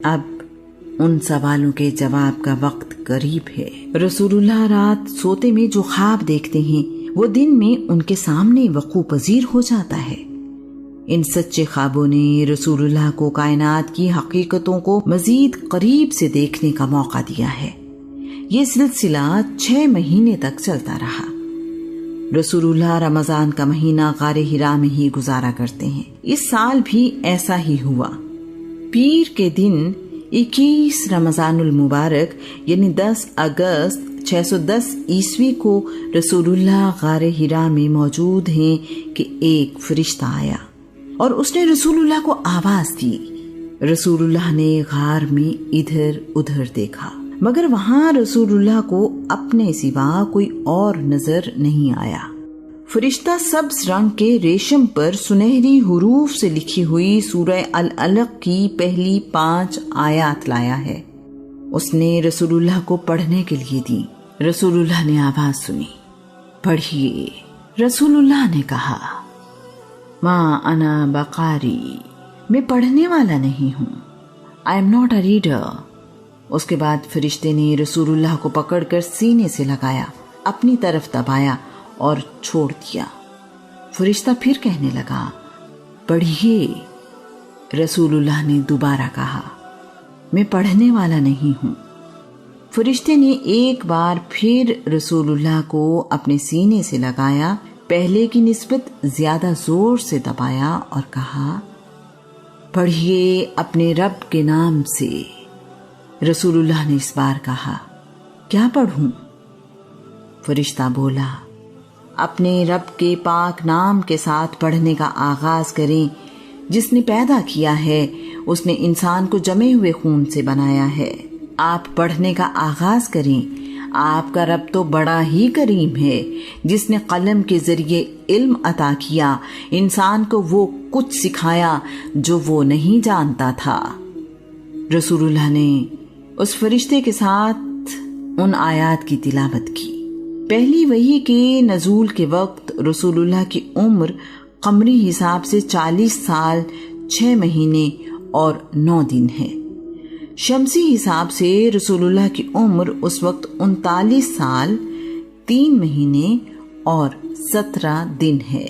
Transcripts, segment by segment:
اب ان سوالوں کے جواب کا وقت قریب ہے۔ رسول اللہ رات سوتے میں جو خواب دیکھتے ہیں وہ دن میں ان کے سامنے وقوع پذیر ہو جاتا ہے۔ ان سچے خوابوں نے رسول اللہ کو کائنات کی حقیقتوں کو مزید قریب سے دیکھنے کا موقع دیا ہے۔ یہ سلسلہ 6 مہینے تک چلتا رہا۔ رسول اللہ رمضان کا مہینہ غار حرا میں ہی گزارا کرتے ہیں۔ اس سال بھی ایسا ہی ہوا۔ پیر کے دن 21 رمضان المبارک یعنی 10 اگست 610 عیسوی کو رسول اللہ غار حرا میں موجود ہیں کہ ایک فرشتہ آیا اور اس نے رسول اللہ کو آواز دی۔ رسول اللہ نے غار میں ادھر ادھر دیکھا مگر وہاں رسول اللہ کو اپنے سوا کوئی اور نظر نہیں آیا۔ فرشتہ سبز رنگ کے ریشم پر سنہری حروف سے لکھی ہوئی سورہ العلق کی پہلی 5 آیات لایا ہے۔ اس نے رسول اللہ کو پڑھنے کے لیے دی۔ رسول اللہ نے آواز سنی، پڑھیے۔ رسول اللہ نے کہا، ما انا بقاری، میں پڑھنے والا نہیں ہوں، I am not a reader۔ اس کے بعد فرشتے نے رسول اللہ کو پکڑ کر سینے سے لگایا، اپنی طرف دبایا اور چھوڑ دیا۔ فرشتہ پھر کہنے لگا، پڑھیے۔ رسول اللہ نے دوبارہ کہا، میں پڑھنے والا نہیں ہوں۔ فرشتے نے ایک بار پھر رسول اللہ کو اپنے سینے سے لگایا، پہلے کی نسبت زیادہ زور سے دبایا اور کہا، پڑھیے اپنے رب کے نام سے۔ رسول اللہ نے اس بار کہا، کیا پڑھوں؟ فرشتہ بولا، اپنے رب کے پاک نام کے ساتھ پڑھنے کا آغاز کریں۔ جس نے پیدا کیا ہے اس نے انسان کو جمے ہوئے خون سے بنایا ہے۔ آپ پڑھنے کا آغاز کریں۔ آپ کا رب تو بڑا ہی کریم ہے، جس نے قلم کے ذریعے علم عطا کیا، انسان کو وہ کچھ سکھایا جو وہ نہیں جانتا تھا۔ رسول اللہ نے اس فرشتے کے ساتھ ان آیات کی تلاوت کی۔ پہلی وحی کے نزول کے وقت رسول اللہ کی عمر قمری حساب سے 40 سال 6 مہینے اور 9 دن ہے۔ شمسی حساب سے رسول اللہ کی عمر اس وقت 39 سال 3 مہینے اور 17 دن ہے۔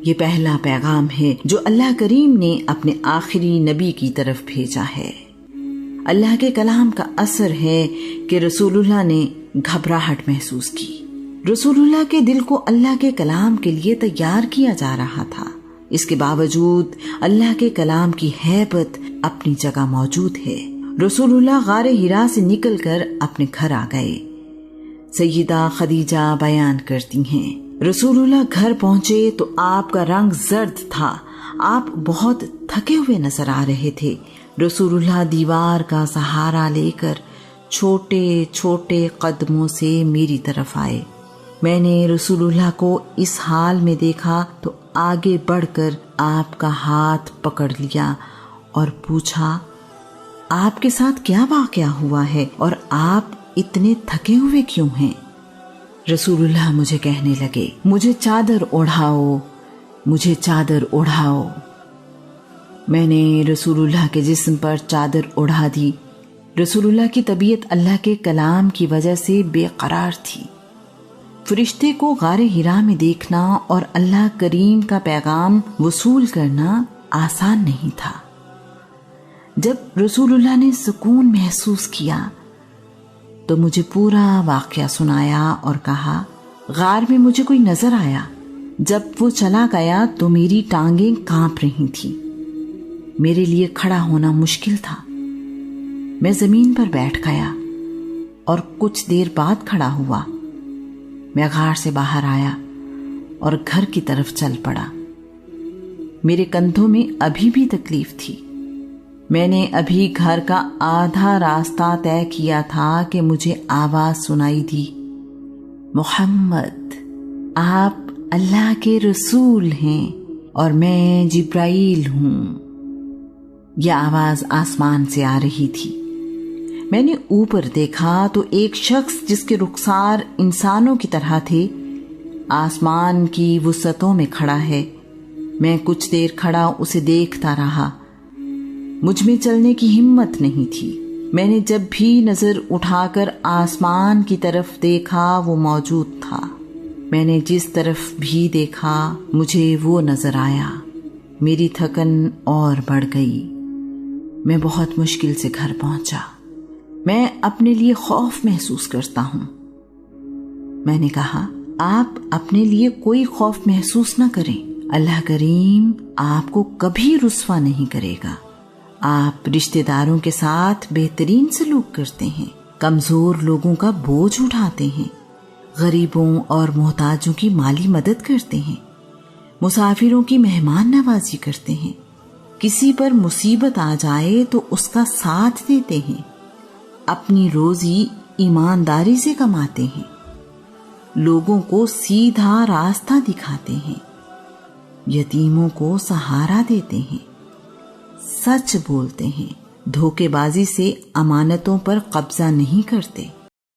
یہ پہلا پیغام ہے جو اللہ کریم نے اپنے آخری نبی کی طرف بھیجا ہے۔ اللہ کے کلام کا اثر ہے کہ رسول اللہ نے گھبراہٹ محسوس کی۔ رسول اللہ کے دل کو اللہ کے کلام کے لیے تیار کیا جا رہا تھا۔ اس کے باوجود اللہ کے کلام کی ہیبت اپنی جگہ موجود ہے۔ رسول اللہ غار حرا سے نکل کر اپنے گھر آ گئے۔ سیدہ خدیجہ بیان کرتی ہیں، رسول اللہ گھر پہنچے تو آپ کا رنگ زرد تھا، آپ بہت تھکے ہوئے نظر آ رہے تھے۔ رسول اللہ دیوار کا سہارا لے کر چھوٹے چھوٹے قدموں سے میری طرف آئے۔ میں نے رسول اللہ کو اس حال میں دیکھا تو آگے بڑھ کر آپ کا ہاتھ پکڑ لیا اور پوچھا، آپ کے ساتھ کیا واقعہ ہوا ہے اور آپ اتنے تھکے ہوئے کیوں ہیں؟ رسول اللہ مجھے کہنے لگے، مجھے چادر اوڑھاؤ، مجھے چادر اوڑھاؤ۔ میں نے رسول اللہ کے جسم پر چادر اوڑھا دی۔ رسول اللہ کی طبیعت اللہ کے کلام کی وجہ سے بے قرار تھی۔ فرشتے کو غار حرا میں دیکھنا اور اللہ کریم کا پیغام وصول کرنا آسان نہیں تھا۔ جب رسول اللہ نے سکون محسوس کیا تو مجھے پورا واقعہ سنایا اور کہا، غار میں مجھے کوئی نظر آیا۔ جب وہ چلا گیا تو میری ٹانگیں کانپ رہی تھیں، میرے لیے کھڑا ہونا مشکل تھا۔ میں زمین پر بیٹھ گیا اور کچھ دیر بعد کھڑا ہوا۔ میں غار سے باہر آیا اور گھر کی طرف چل پڑا۔ میرے کندھوں میں ابھی بھی تکلیف تھی۔ میں نے ابھی گھر کا آدھا راستہ طے کیا تھا کہ مجھے آواز سنائی دی، محمد، آپ اللہ کے رسول ہیں اور میں جبرائیل ہوں۔ یہ آواز آسمان سے آ رہی تھی۔ میں نے اوپر دیکھا تو ایک شخص جس کے رخسار انسانوں کی طرح تھے آسمان کی وسعتوں میں کھڑا ہے۔ میں کچھ دیر کھڑا اسے دیکھتا رہا۔ مجھ میں چلنے کی ہمت نہیں تھی۔ میں نے جب بھی نظر اٹھا کر آسمان کی طرف دیکھا وہ موجود تھا۔ میں نے جس طرف بھی دیکھا مجھے وہ نظر آیا۔ میری تھکن اور بڑھ گئی۔ میں بہت مشکل سے گھر پہنچا۔ میں اپنے لیے خوف محسوس کرتا ہوں۔ میں نے کہا، آپ اپنے لیے کوئی خوف محسوس نہ کریں، اللہ کریم آپ کو کبھی رسوا نہیں کرے گا۔ آپ رشتہ داروں کے ساتھ بہترین سلوک کرتے ہیں، کمزور لوگوں کا بوجھ اٹھاتے ہیں، غریبوں اور محتاجوں کی مالی مدد کرتے ہیں، مسافروں کی مہمان نوازی کرتے ہیں، کسی پر مصیبت آ جائے تو اس کا ساتھ دیتے ہیں، اپنی روزی ایمانداری سے کماتے ہیں، لوگوں کو سیدھا راستہ دکھاتے ہیں، یتیموں کو سہارا دیتے ہیں، سچ بولتے ہیں، دھوکے بازی سے امانتوں پر قبضہ نہیں کرتے،